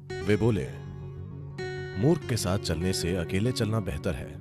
वे बोले, मूर्ख के साथ चलने से अकेले चलना बेहतर है।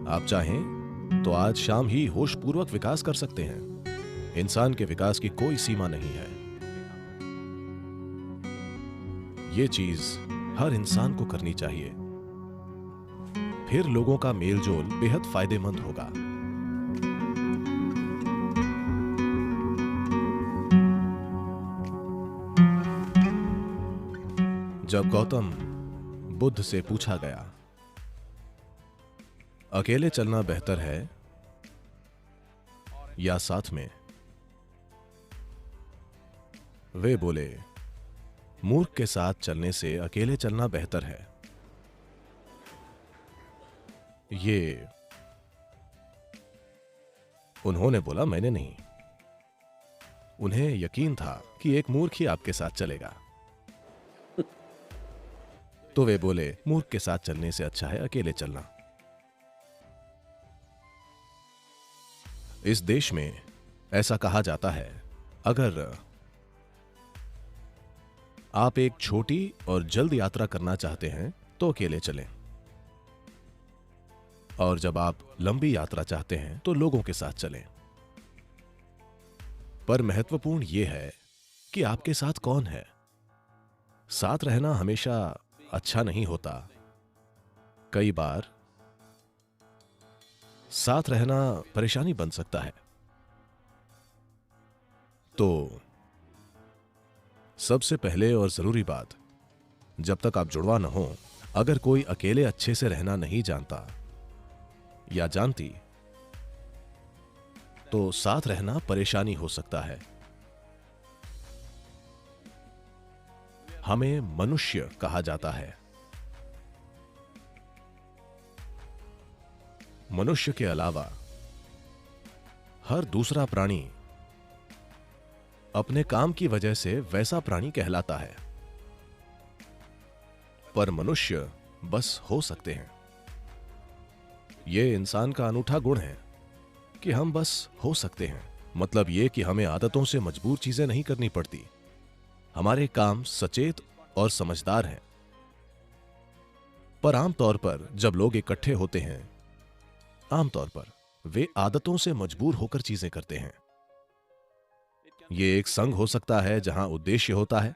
आप चाहें तो आज शाम ही होशपूर्वक विकास कर सकते हैं। इंसान के विकास की कोई सीमा नहीं है। ये चीज हर इंसान को करनी चाहिए, फिर लोगों का मेलजोल बेहद फायदेमंद होगा। जब गौतम बुद्ध से पूछा गया, अकेले चलना बेहतर है या साथ में, वे बोले, मूर्ख के साथ चलने से अकेले चलना बेहतर है। ये उन्होंने बोला, मैंने नहीं। उन्हें यकीन था कि एक मूर्ख ही आपके साथ चलेगा। तो वे बोले, मूर्ख के साथ चलने से अच्छा है अकेले चलना। इस देश में ऐसा कहा जाता है, अगर आप एक छोटी और जल्द यात्रा करना चाहते हैं तो अकेले चलें, और जब आप लंबी यात्रा चाहते हैं तो लोगों के साथ चलें। पर महत्वपूर्ण यह है कि आपके साथ कौन है। साथ रहना हमेशा अच्छा नहीं होता। कई बार साथ रहना परेशानी बन सकता है। तो सबसे पहले और जरूरी बात, जब तक आप जुड़वा न हो, अगर कोई अकेले अच्छे से रहना नहीं जानता या जानती, तो साथ रहना परेशानी हो सकता है। हमें मनुष्य कहा जाता है। मनुष्य के अलावा हर दूसरा प्राणी अपने काम की वजह से वैसा प्राणी कहलाता है, पर मनुष्य बस हो सकते हैं। यह इंसान का अनूठा गुण है कि हम बस हो सकते हैं। मतलब यह कि हमें आदतों से मजबूर चीजें नहीं करनी पड़ती। हमारे काम सचेत और समझदार हैं। पर आमतौर पर जब लोग इकट्ठे होते हैं, आमतौर पर वे आदतों से मजबूर होकर चीजें करते हैं। यह एक संघ हो सकता है जहां उद्देश्य होता है,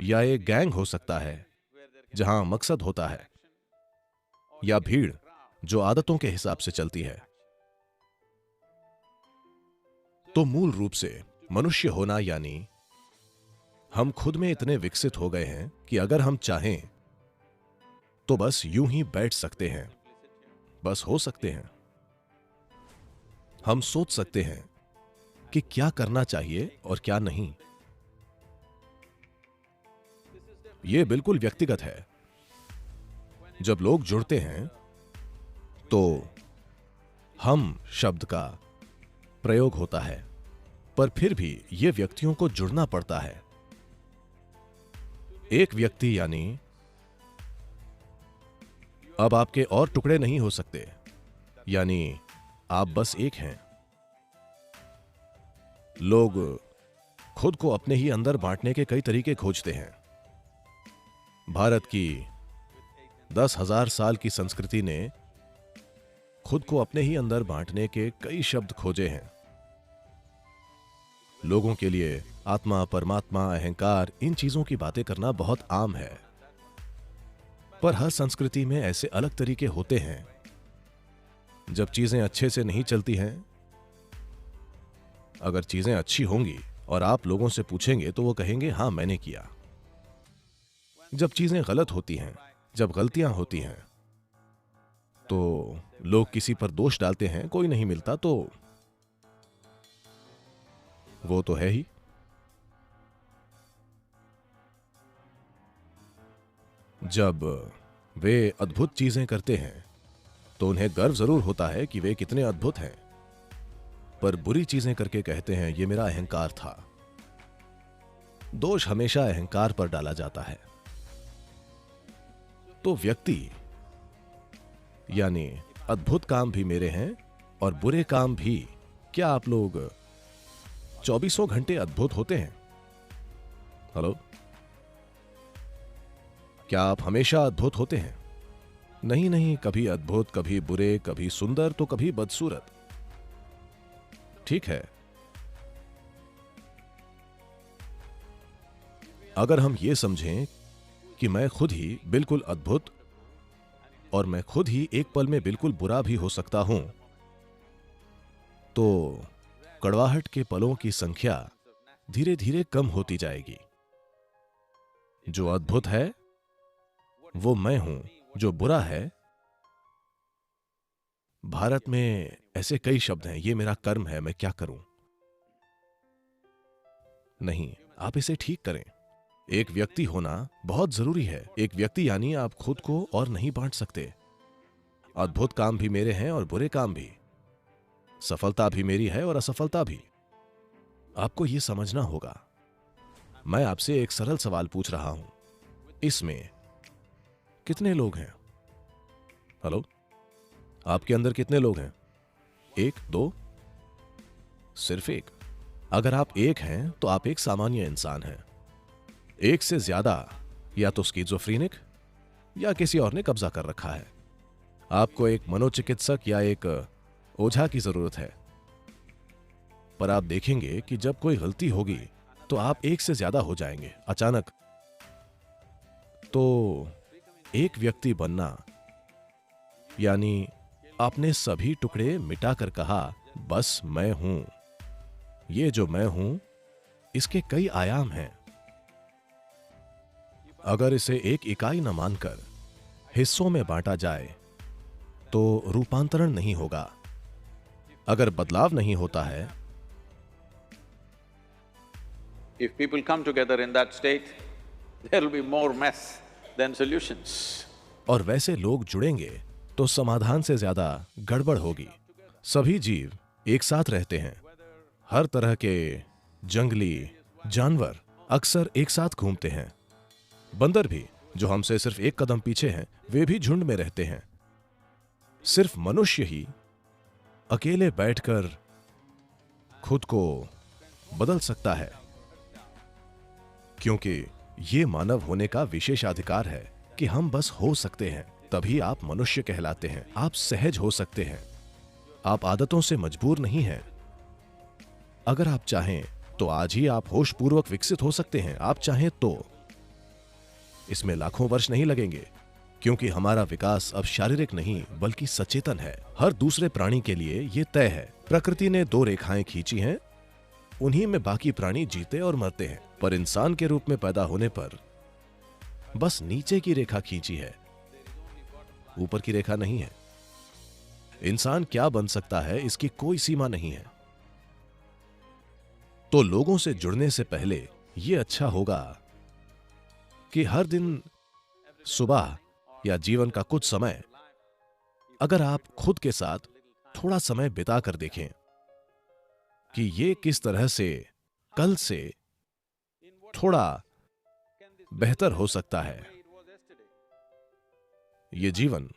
या एक गैंग हो सकता है जहां मकसद होता है, या भीड़ जो आदतों के हिसाब से चलती है। तो मूल रूप से मनुष्य होना यानी हम खुद में इतने विकसित हो गए हैं कि अगर हम चाहें तो बस यूं ही बैठ सकते हैं, बस हो सकते हैं। हम सोच सकते हैं कि क्या करना चाहिए और क्या नहीं। यह बिल्कुल व्यक्तिगत है। जब लोग जुड़ते हैं तो हम शब्द का प्रयोग होता है, पर फिर भी यह व्यक्तियों को जुड़ना पड़ता है। एक व्यक्ति यानी अब आपके और टुकड़े नहीं हो सकते, यानी आप बस एक हैं। लोग खुद को अपने ही अंदर बांटने के कई तरीके खोजते हैं। भारत की 10,000 साल की संस्कृति ने खुद को अपने ही अंदर बांटने के कई शब्द खोजे हैं। लोगों के लिए आत्मा, परमात्मा, अहंकार, इन चीजों की बातें करना बहुत आम है। पर हर संस्कृति में ऐसे अलग तरीके होते हैं। जब चीजें अच्छे से नहीं चलती हैं, अगर चीजें अच्छी होंगी और आप लोगों से पूछेंगे तो वो कहेंगे, हां मैंने किया। जब चीजें गलत होती हैं, जब गलतियां होती हैं, तो लोग किसी पर दोष डालते हैं, कोई नहीं मिलता तो वो तो है ही। जब वे अद्भुत चीजें करते हैं तो उन्हें गर्व जरूर होता है कि वे कितने अद्भुत हैं, पर बुरी चीजें करके कहते हैं, ये मेरा अहंकार था। दोष हमेशा अहंकार पर डाला जाता है। तो व्यक्ति यानी अद्भुत काम भी मेरे हैं और बुरे काम भी। क्या आप लोग 24 घंटे अद्भुत होते हैं? हेलो, क्या आप हमेशा अद्भुत होते हैं? नहीं नहीं, कभी अद्भुत, कभी बुरे, कभी सुंदर, तो कभी बदसूरत। ठीक है, अगर हम ये समझें कि मैं खुद ही बिल्कुल अद्भुत और मैं खुद ही एक पल में बिल्कुल बुरा भी हो सकता हूं, तो कड़वाहट के पलों की संख्या धीरे धीरे कम होती जाएगी। जो अद्भुत है वो मैं हूं, जो बुरा है, भारत में ऐसे कई शब्द हैं, ये मेरा कर्म है, मैं क्या करूं। नहीं, आप इसे ठीक करें। एक व्यक्ति होना बहुत जरूरी है। एक व्यक्ति यानी आप खुद को और नहीं बांट सकते। अद्भुत काम भी मेरे हैं और बुरे काम भी, सफलता भी मेरी है और असफलता भी। आपको यह समझना होगा। मैं आपसे एक सरल सवाल पूछ रहा हूं, इसमें कितने लोग हैं? हेलो, आपके अंदर कितने लोग हैं? एक, दो, सिर्फ एक। अगर आप एक हैं तो आप एक सामान्य इंसान हैं। एक से ज्यादा या तो स्किज़ोफ्रेनिक या किसी और ने कब्जा कर रखा है। आपको एक मनोचिकित्सक या एक ओझा की जरूरत है। पर आप देखेंगे कि जब कोई गलती होगी तो आप एक से ज्यादा हो जाएंगे अचानक। तो एक व्यक्ति बनना यानी आपने सभी टुकड़े मिटाकर कहा, बस मैं हूं। ये जो मैं हूं, इसके कई आयाम हैं। अगर इसे एक इकाई न मानकर हिस्सों में बांटा जाए तो रूपांतरण नहीं होगा। अगर बदलाव नहीं होता है, If people come together in that state, there will be more mess than solutions. और वैसे लोग जुड़ेंगे तो समाधान से ज्यादा गड़बड़ होगी। सभी जीव एक साथ रहते हैं। हर तरह के जंगली जानवर अक्सर एक साथ घूमते हैं। बंदर भी, जो हमसे सिर्फ एक कदम पीछे हैं, वे भी झुंड में रहते हैं। सिर्फ मनुष्य ही अकेले बैठकर खुद को बदल सकता है, क्योंकि ये मानव होने का विशेषाधिकार है कि हम बस हो सकते हैं। तभी आप मनुष्य कहलाते हैं। आप सहज हो सकते हैं। आप आदतों से मजबूर नहीं हैं। अगर आप चाहें तो आज ही आप होशपूर्वक विकसित हो सकते हैं। आप चाहें तो इसमें लाखों वर्ष नहीं लगेंगे, क्योंकि हमारा विकास अब शारीरिक नहीं बल्कि सचेतन है। हर दूसरे प्राणी के लिए यह तय है। प्रकृति ने दो रेखाएं खींची हैं, उन्हीं में बाकी प्राणी जीते और मरते हैं। पर इंसान के रूप में पैदा होने पर बस नीचे की रेखा खींची है, ऊपर की रेखा नहीं है। इंसान क्या बन सकता है, इसकी कोई सीमा नहीं है। तो लोगों से जुड़ने से पहले यह अच्छा होगा कि हर दिन सुबह या जीवन का कुछ समय अगर आप खुद के साथ थोड़ा समय बिता कर देखें कि ये किस तरह से कल से थोड़ा बेहतर हो सकता है। ये जीवन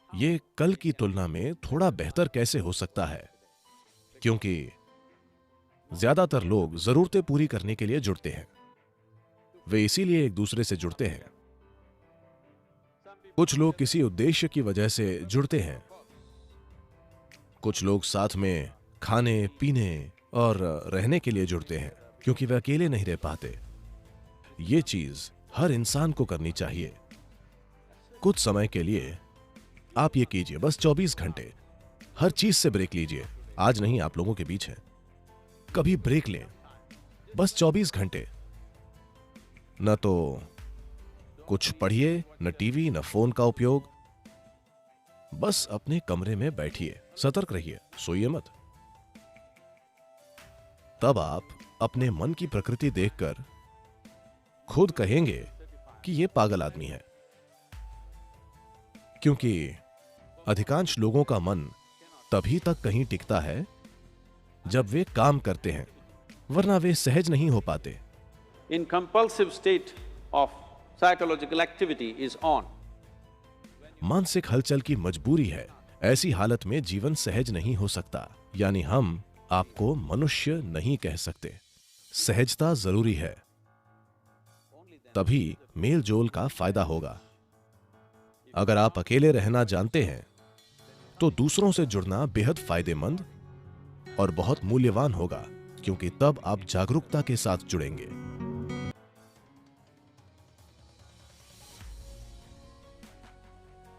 ये कल की तुलना में थोड़ा बेहतर कैसे हो सकता है, क्योंकि ज्यादातर लोग जरूरतें पूरी करने के लिए जुड़ते हैं। वे इसीलिए एक दूसरे से जुड़ते हैं। कुछ लोग किसी उद्देश्य की वजह से जुड़ते हैं। कुछ लोग साथ में खाने पीने और रहने के लिए जुड़ते हैं, क्योंकि वे अकेले नहीं रह पाते। ये चीज हर इंसान को करनी चाहिए। कुछ समय के लिए आप ये कीजिए, बस 24 घंटे हर चीज से ब्रेक लीजिए। आज नहीं, आप लोगों के बीच हैं, कभी ब्रेक लें, बस 24 घंटे। न तो कुछ पढ़िए, न टीवी, न फोन का उपयोग। बस अपने कमरे में बैठिए, सतर्क रहिए, सोइए मत। तब आप अपने मन की प्रकृति देखकर खुद कहेंगे कि यह पागल आदमी है, क्योंकि अधिकांश लोगों का मन तभी तक कहीं टिकता है जब वे काम करते हैं, वरना वे सहज नहीं हो पाते। In compulsive state of psychological activity is on. मानसिक हलचल की मजबूरी है। ऐसी हालत में जीवन सहज नहीं हो सकता। यानी हम आपको मनुष्य नहीं कह सकते। सहजता जरूरी है। तभी मेल जोल का फायदा होगा। अगर आप अकेले रहना जानते हैं तो दूसरों से जुड़ना बेहद फायदेमंद और बहुत मूल्यवान होगा, क्योंकि तब आप जागरूकता के साथ जुड़ेंगे।